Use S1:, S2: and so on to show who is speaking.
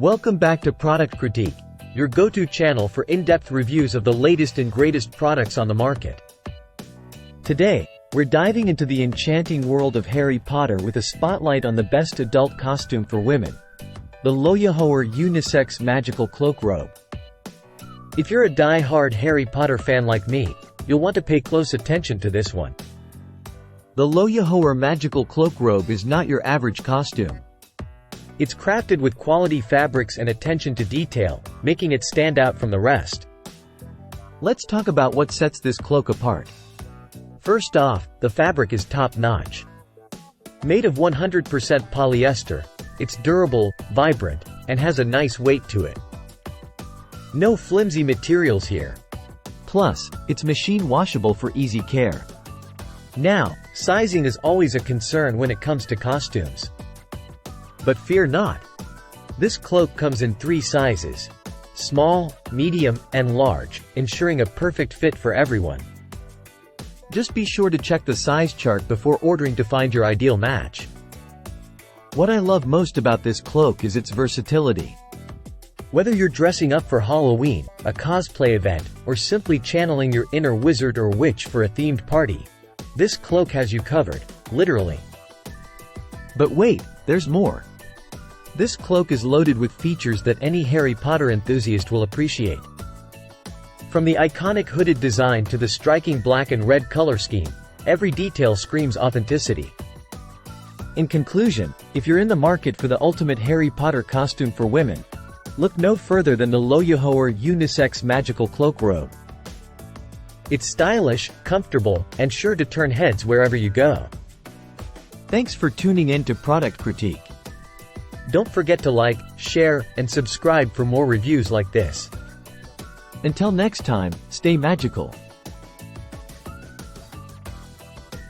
S1: Welcome back to Product Critique, your go-to channel for in-depth reviews of the latest and greatest products on the market. Today, we're diving into the enchanting world of Harry Potter with a spotlight on the best adult costume for women, the Loiahoer Unisex Magical Cloak Robe. If you're a die-hard Harry Potter fan like me, you'll want to pay close attention to this one. The Loiahoer Magical Cloak Robe is not your average costume. It's crafted with quality fabrics and attention to detail, making it stand out from the rest. Let's talk about what sets this cloak apart. First off, the fabric is top-notch. Made of 100% polyester, it's durable, vibrant, and has a nice weight to it. No flimsy materials here. Plus, it's machine washable for easy care. Now, sizing is always a concern when it comes to costumes. But fear not. This cloak comes in 3 sizes: small, medium, and large, ensuring a perfect fit for everyone. Just be sure to check the size chart before ordering to find your ideal match. What I love most about this cloak is its versatility. Whether you're dressing up for Halloween, a cosplay event, or simply channeling your inner wizard or witch for a themed party, this cloak has you covered, literally. But wait, there's more. This cloak is loaded with features that any Harry Potter enthusiast will appreciate. From the iconic hooded design to the striking black and red color scheme, every detail screams authenticity. In conclusion, if you're in the market for the ultimate Harry Potter costume for women, look no further than the Loiahoer Unisex Magical Cloak Robe. It's stylish, comfortable, and sure to turn heads wherever you go. Thanks for tuning in to Product Critique. Don't forget to like, share, and subscribe for more reviews like this. Until next time, stay magical.